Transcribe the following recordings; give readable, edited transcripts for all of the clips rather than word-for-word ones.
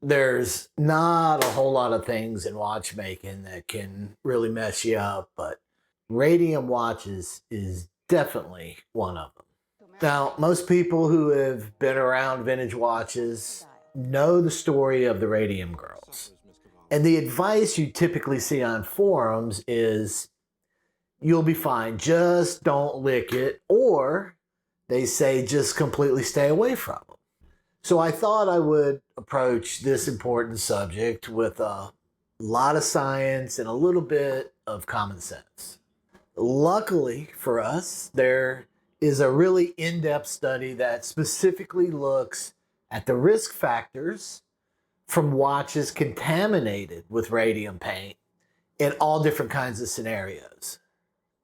There's not a whole lot of things in watchmaking that can really mess you up, but radium watches is definitely one of them. Now, most people who have been around vintage watches know the story of the Radium girls. And the advice you typically see on forums is you'll be fine, just don't lick it, or they say just completely stay away from them. So I thought I would approach this important subject with a lot of science and a little bit of common sense. Luckily for us, there is a really in-depth study that specifically looks at the risk factors from watches contaminated with radium paint in all different kinds of scenarios.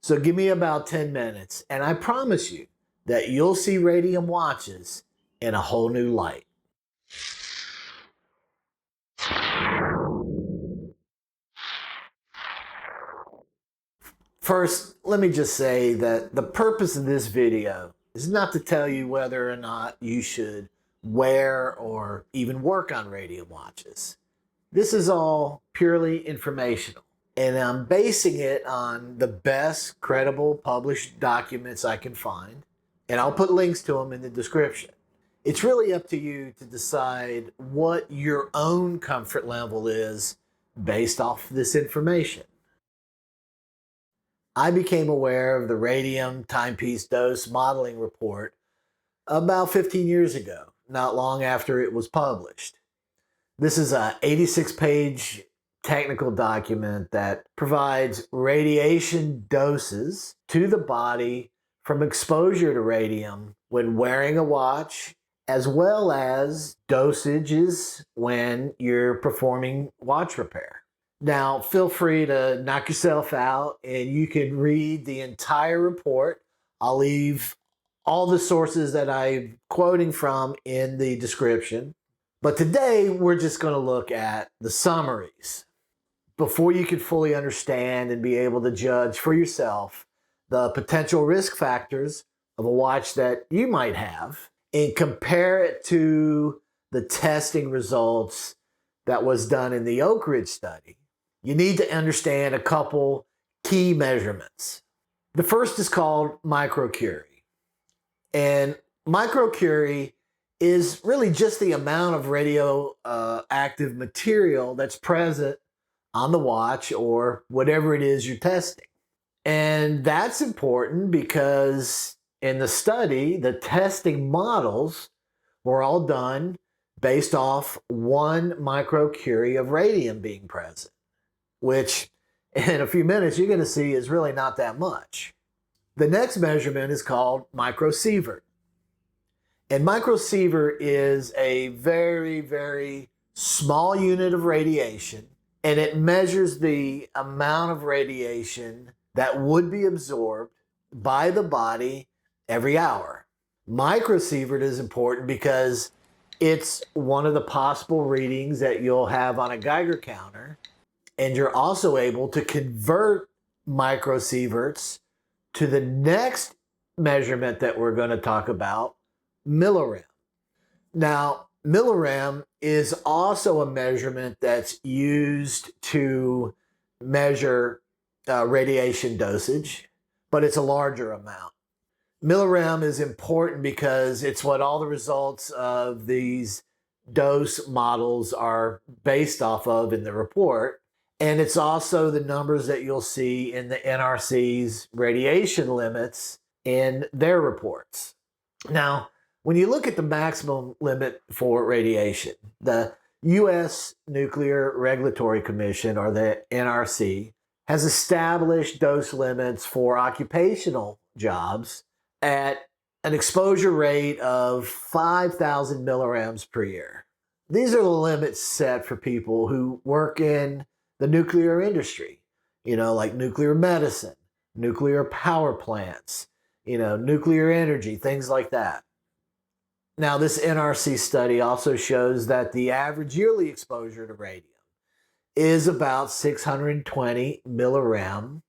So give me about 10 minutes and I promise you that you'll see radium watches in a whole new light. First, let me just say that the purpose of this video is not to tell you whether or not you should wear or even work on radium watches. This is all purely informational, and I'm basing it on the best credible published documents I can find, and I'll put links to them in the description. It's really up to you to decide what your own comfort level is based off this information. I became aware of the Radium Timepiece Dose Modeling Report about 15 years ago, not long after it was published. This is an 86-page technical document that provides radiation doses to the body from exposure to radium when wearing a watch, as well as dosages when you're performing watch repair. Now, feel free to knock yourself out and you can read the entire report. I'll leave all the sources that I'm quoting from in the description. But today, we're just going to look at the summaries. Before you can fully understand and be able to judge for yourself the potential risk factors of a watch that you might have and compare it to the testing results that was done in the Oak Ridge study, you need to understand a couple key measurements. The first is called microcurie. And microcurie is really just the amount of radioactive material that's present on the watch or whatever it is you're testing. And that's important because in the study, the testing models were all done based off 1 microcurie of radium being present, which in a few minutes you're going to see is really not that much. The next measurement is called microsievert. And microsievert is a very, very small unit of radiation, and it measures the amount of radiation that would be absorbed by the body every hour. Microsievert is important because it's one of the possible readings that you'll have on a Geiger counter, and you're also able to convert microsieverts to the next measurement that we're going to talk about, millirem. Now, millirem is also a measurement that's used to measure radiation dosage, but it's a larger amount. Millirem is important because it's what all the results of these dose models are based off of in the report. And it's also the numbers that you'll see in the NRC's radiation limits in their reports. Now, when you look at the maximum limit for radiation, the U.S. Nuclear Regulatory Commission, or the NRC, has established dose limits for occupational jobs at an exposure rate of 5,000 millirems per year. These are the limits set for people who work in the nuclear industry, like nuclear medicine, nuclear power plants, nuclear energy, things like that. Now, this NRC study also shows that the average yearly exposure to radium is about 620 millirem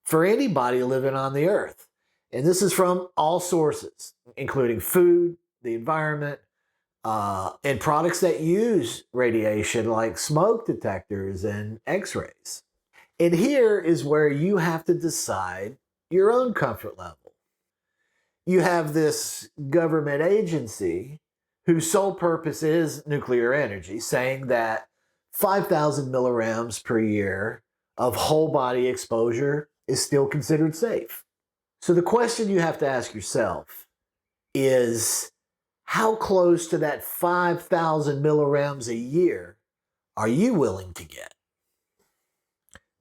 for anybody living on the earth. And this is from all sources, including food, the environment, and products that use radiation like smoke detectors and x-rays. And here is where you have to decide your own comfort level. You have this government agency whose sole purpose is nuclear energy, saying that 5,000 millirems per year of whole body exposure is still considered safe. So the question you have to ask yourself is, how close to that 5,000 millirems a year are you willing to get?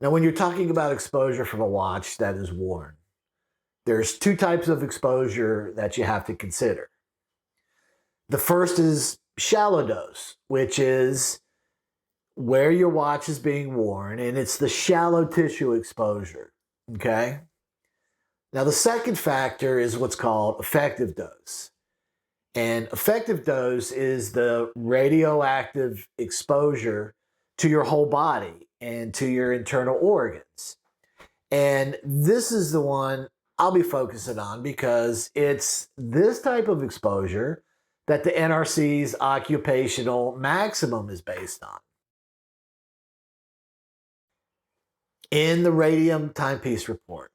Now, when you're talking about exposure from a watch that is worn, there's two types of exposure that you have to consider. The first is shallow dose, which is where your watch is being worn, and it's the shallow tissue exposure, okay? Now, the second factor is what's called effective dose. And effective dose is the radioactive exposure to your whole body and to your internal organs. And this is the one I'll be focusing on because it's this type of exposure that the NRC's occupational maximum is based on. In the Radium timepiece report,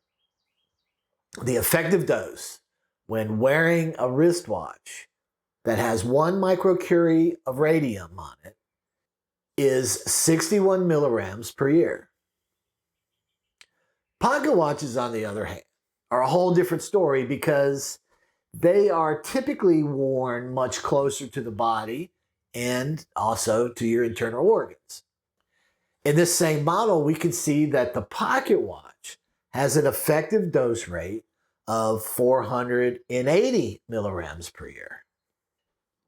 the effective dose when wearing a wristwatch that has 1 microcurie of radium on it is 61 millirems per year. Pocket watches, on the other hand, are a whole different story because they are typically worn much closer to the body and also to your internal organs. In this same model, we can see that the pocket watch has an effective dose rate of 480 millirems per year.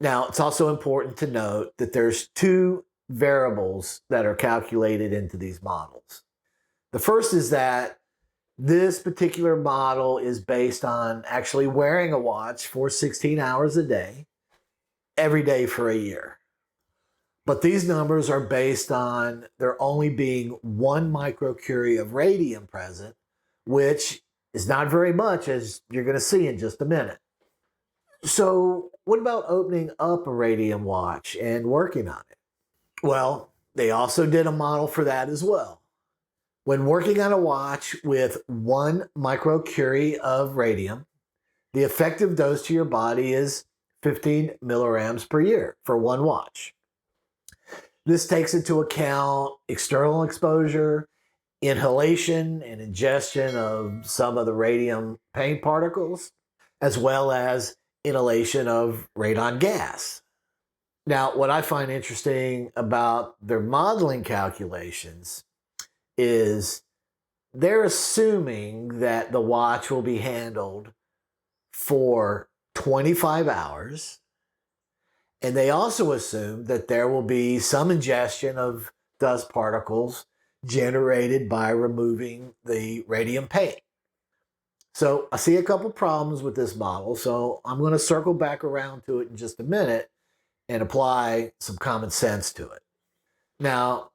Now, it's also important to note that there's two variables that are calculated into these models. The first is that this particular model is based on actually wearing a watch for 16 hours a day, every day for a year. But these numbers are based on there only being 1 microcurie of radium present, which is not very much, as you're going to see in just a minute. So what about opening up a radium watch and working on it? Well, they also did a model for that as well. When working on a watch with 1 microcurie of radium, the effective dose to your body is 15 millirems per year for one watch. This takes into account external exposure, inhalation and ingestion of some of the radium paint particles, as well as inhalation of radon gas. Now, what I find interesting about their modeling calculations is they're assuming that the watch will be handled for 25 hours. And they also assume that there will be some ingestion of dust particles generated by removing the radium paint. So I see a couple problems with this model, so I'm going to circle back around to it in just a minute and apply some common sense to it. Now,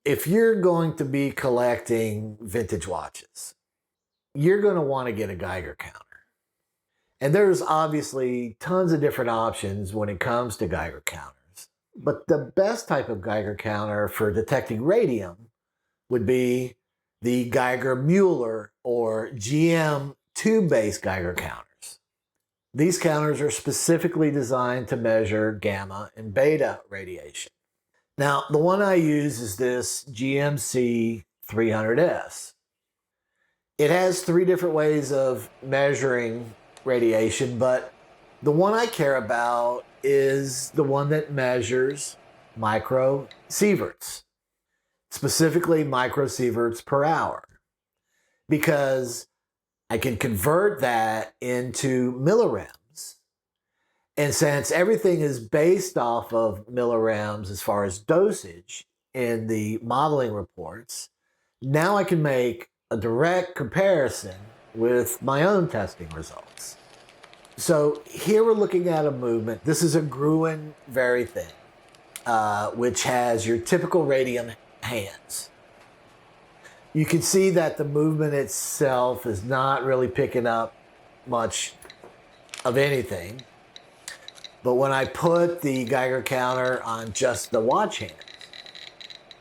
if you're going to be collecting vintage watches, you're going to want to get a Geiger counter. And there's obviously tons of different options when it comes to Geiger counters. But the best type of Geiger counter for detecting radium would be the Geiger Mueller or GM tube-based Geiger counters. These counters are specifically designed to measure gamma and beta radiation. Now, the one I use is this GMC 300S. It has 3 different ways of measuring radiation, but the one I care about is the one that measures microsieverts, specifically microsieverts per hour, because I can convert that into millirems. And since everything is based off of millirems as far as dosage in the modeling reports, now I can make a direct comparison with my own testing results. So here we're looking at a movement. This is a Gruen very thin, which has your typical radium hands. You can see that the movement itself is not really picking up much of anything. But when I put the Geiger counter on just the watch hands,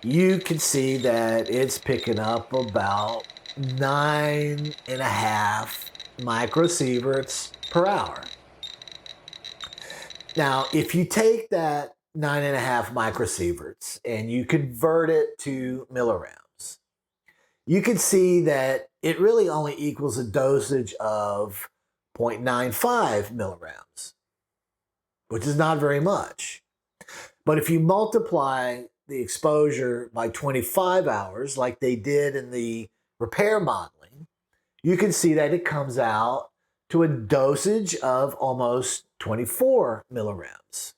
you can see that it's picking up about 9.5 microsieverts per hour. Now, if you take that 9.5 microsieverts and you convert it to millirounds, you can see that it really only equals a dosage of 0.95 millirounds, which is not very much. But if you multiply the exposure by 25 hours, like they did in the repair modeling, you can see that it comes out to a dosage of almost 24 milligrams,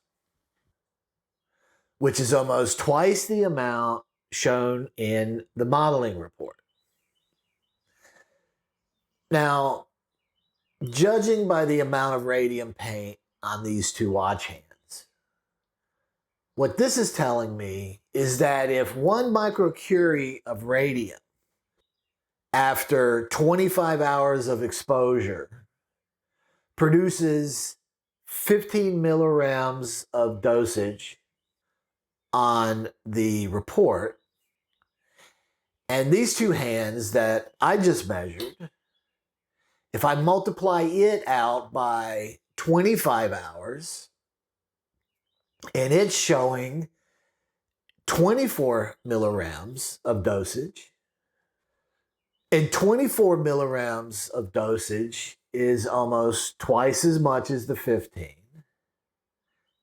which is almost twice the amount shown in the modeling report. Now, judging by the amount of radium paint on these two watch hands, what this is telling me is that if 1 microcurie of radium after 25 hours of exposure produces 15 milligrams of dosage on the report, and these two hands that I just measured, if I multiply it out by 25 hours, and it's showing 24 milligrams of dosage, and 24 milligrams of dosage is almost twice as much as the 15,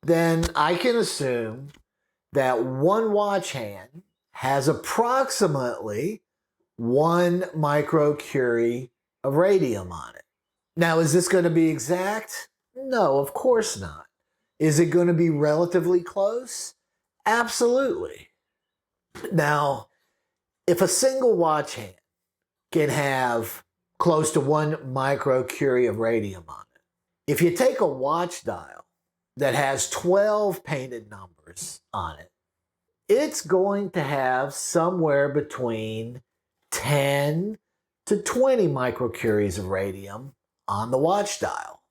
then I can assume that one watch hand has approximately 1 microcurie of radium on it. Now, is this going to be exact? No, of course not. Is it going to be relatively close? Absolutely. Now, if a single watch hand can have close to 1 microcurie of radium on it, if you take a watch dial that has 12 painted numbers on it, it's going to have somewhere between 10 to 20 microcuries of radium on the watch dial.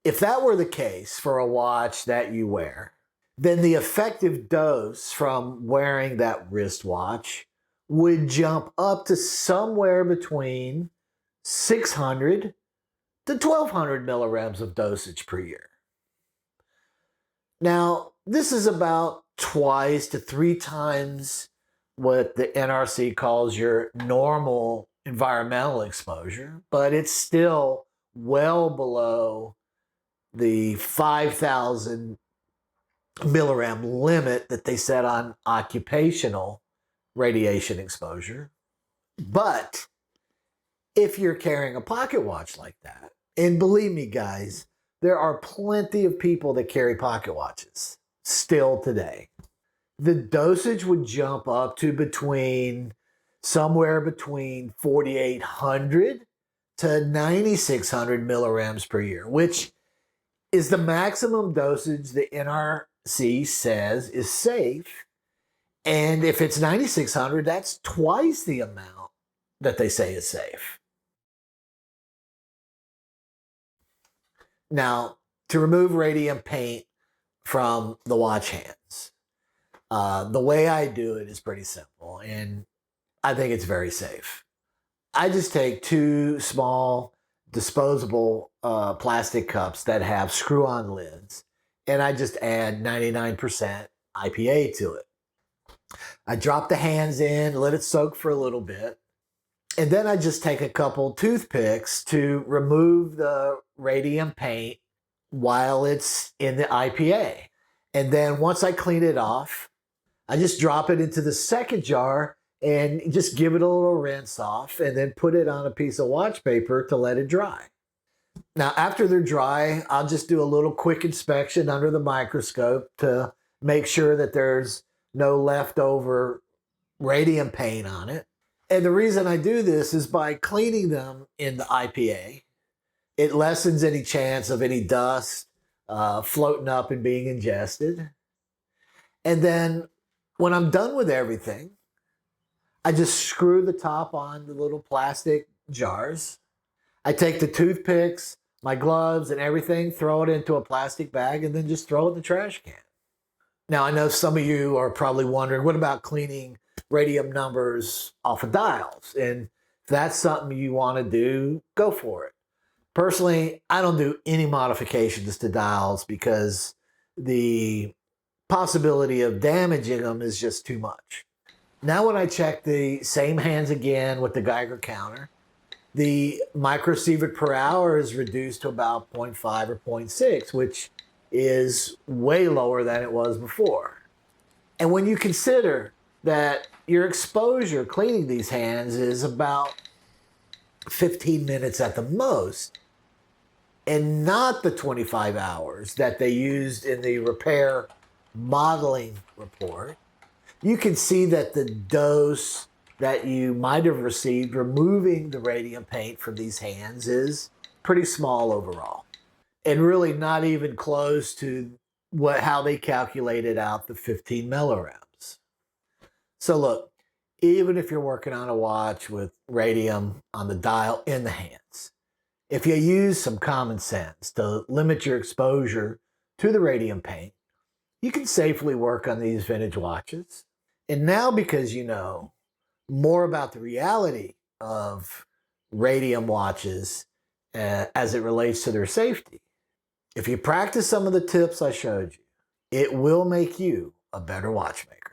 If that were the case for a watch that you wear, then the effective dose from wearing that wristwatch would jump up to somewhere between 600 to 1200 milligrams of dosage per year. Now, this is about twice to 3 times what the NRC calls your normal environmental exposure, but it's still well below the 5,000 milligram limit that they set on occupational radiation exposure. But if you're carrying a pocket watch like that, and believe me, guys, there are plenty of people that carry pocket watches still today, the dosage would jump up to somewhere between 4,800 to 9,600 milligrams per year, which is the maximum dosage the NRC says is safe. And if it's 9,600, that's twice the amount that they say is safe. Now, to remove radium paint from the watch hands, the way I do it is pretty simple, and I think it's very safe. I just take 2 small disposable plastic cups that have screw-on lids, and I just add 99% IPA to it. I drop the hands in, let it soak for a little bit, and then I just take a couple toothpicks to remove the radium paint while it's in the IPA. And then once I clean it off, I just drop it into the second jar and just give it a little rinse off, and then put it on a piece of watch paper to let it dry. Now, after they're dry, I'll just do a little quick inspection under the microscope to make sure that there's no leftover radium paint on it. And the reason I do this is by cleaning them in the IPA, it lessens any chance of any dust floating up and being ingested. And then when I'm done with everything, I just screw the top on the little plastic jars. I take the toothpicks, my gloves and everything, throw it into a plastic bag, and then just throw it in the trash can. Now, I know some of you are probably wondering, what about cleaning radium numbers off of dials? And if that's something you want to do, go for it. Personally, I don't do any modifications to dials because the possibility of damaging them is just too much. Now when I check the same hands again with the Geiger counter, the microsievert per hour is reduced to about 0.5 or 0.6, which is way lower than it was before. And when you consider that your exposure cleaning these hands is about 15 minutes at the most, and not the 25 hours that they used in the repair modeling report, you can see that the dose that you might have received removing the radium paint from these hands is pretty small overall, and really not even close to how they calculated out the 15 millirems. So look, even if you're working on a watch with radium on the dial in the hands, if you use some common sense to limit your exposure to the radium paint, you can safely work on these vintage watches. And now, because you know more about the reality of radium watches as it relates to their safety, if you practice some of the tips I showed you, it will make you a better watchmaker.